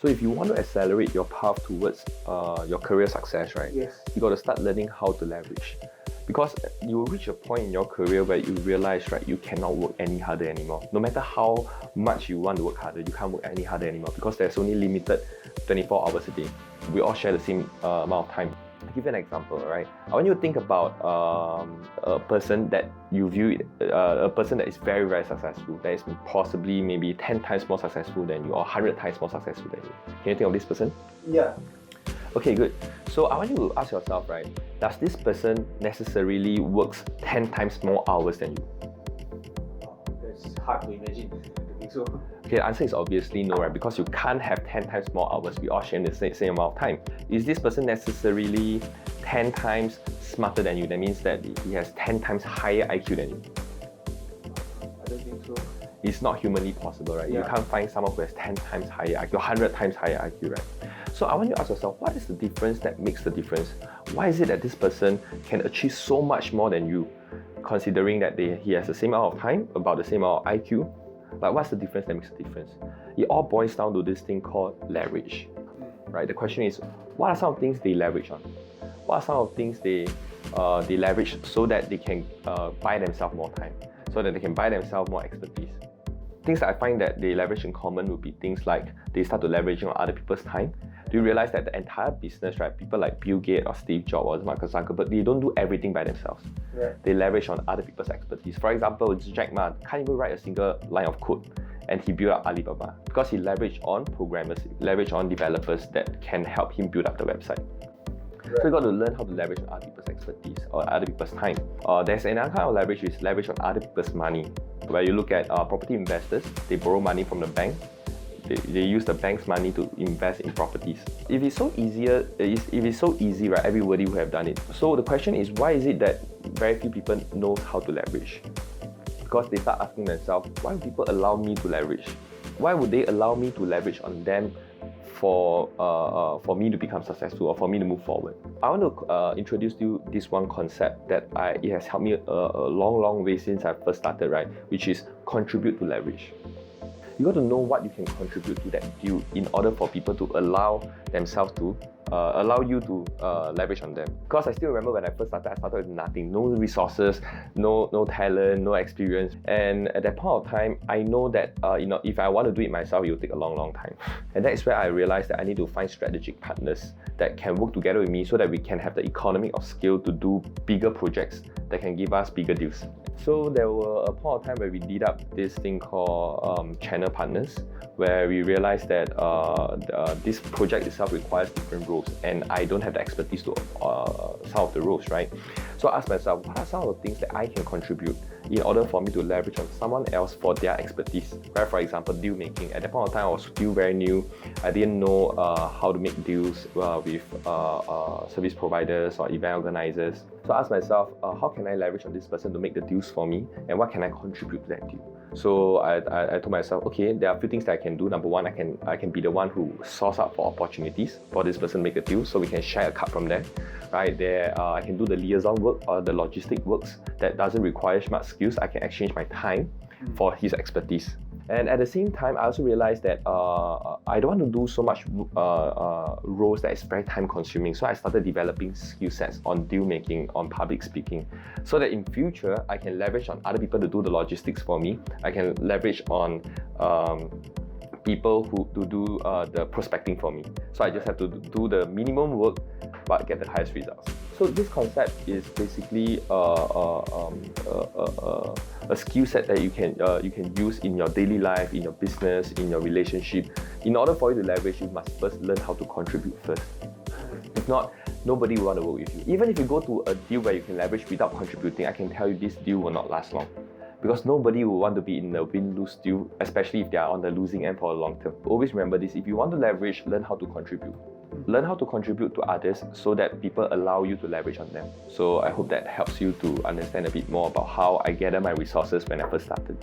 So if you want to accelerate your path towards your career success, right? Yes. You got to start learning how to leverage. Because you will reach a point in your career where you realize, right, you cannot work any harder anymore. No matter how much you want to work harder, you can't work any harder anymore because there's only limited 24 hours a day. We all share the same amount of time. To give you an example, right? I want you to think about a person that you view, a person that is very, very successful, that is possibly maybe 10 times more successful than you or 100 times more successful than you. Can you think of this person? Yeah. Okay, good. So I want you to ask yourself, right, does this person necessarily works 10 times more hours than you? That's hard to imagine. I think so. Okay, the answer is obviously no, right? Because you can't have 10 times more hours. We all share the same amount of time. Is this person necessarily 10 times smarter than you? That means that he has 10 times higher IQ than you. I don't think so. It's not humanly possible, right? Yeah. You can't find someone who has 10 times higher IQ, 100 times higher IQ, right? So I want you to ask yourself, what is the difference that makes the difference? Why is it that this person can achieve so much more than you, considering that he has the same amount of time, about the same amount of IQ? Like, what's the difference that makes the difference? It all boils down to this thing called leverage, right? The question is, what are some of the things they leverage on? What are some of the things they leverage so that they can buy themselves more time, so that they can buy themselves more expertise? Things that I find that they leverage in common would be things like they start to leverage on other people's time. Do you realize that the entire business, right, people like Bill Gates or Steve Jobs or Mark Zuckerberg, they don't do everything by themselves. Right. They leverage on other people's expertise. For example, Jack Ma can't even write a single line of code, and he built up Alibaba because he leveraged on programmers, leveraged on developers that can help him build up the website. Right. So you got to learn how to leverage on other people's expertise or other people's time. There's another kind of leverage, which is leverage on other people's money. Where you look at property investors, they borrow money from the bank. They use the bank's money to invest in properties. If it's so easy, right, everybody would have done it. So the question is, why is it that very few people know how to leverage? Because they start asking themselves, why would people allow me to leverage? Why would they allow me to leverage on them for me to become successful or for me to move forward? I want to introduce to you this one concept that it has helped me a long way since I first started, right? Which is contribute to leverage. You got to know what you can contribute to that deal in order for people to allow themselves to allow you to leverage on them. Because I still remember when I first started, I started with nothing, no resources, no talent, no experience. And at that point of time, I know that if I want to do it myself, it will take a long time. And that is where I realized that I need to find strategic partners that can work together with me so that we can have the economy of scale to do bigger projects that can give us bigger deals. So there were a point of time where we did up this thing called channel partners, where we realized that this project itself requires different roles, and I don't have the expertise to some of the roles, right? So I asked myself, what are some of the things that I can contribute in order for me to leverage on someone else for their expertise? Right? For example, deal making. At that point of time, I was still very new. I didn't know how to make deals with service providers or event organizers. So I asked myself, how can I leverage on this person to make the deals for me, and what can I contribute to that deal? So I told myself, okay, there are a few things that I can do. Number one, I can be the one who source out for opportunities for this person to make a deal, so we can share a cut from there. Right there, I can do the liaison work or the logistic works that doesn't require much skills. I can exchange my time for his expertise. And at the same time, I also realized that I don't want to do so much roles that is very time consuming. So I started developing skill sets on deal making, on public speaking, so that in future, I can leverage on other people to do the logistics for me. I can leverage on people who to do the prospecting for me. So I just have to do the minimum work but get the highest results. So this concept is basically a skill set that you can use in your daily life, in your business, in your relationship. In order for you to leverage, you must first learn how to contribute first. If not, nobody will want to work with you. Even if you go to a deal where you can leverage without contributing, I can tell you this deal will not last long. Because nobody will want to be in a win-lose deal, especially if they are on the losing end for a long term. Always remember this, if you want to leverage, learn how to contribute. Learn how to contribute to others so that people allow you to leverage on them. So I hope that helps you to understand a bit more about how I gather my resources when I first started.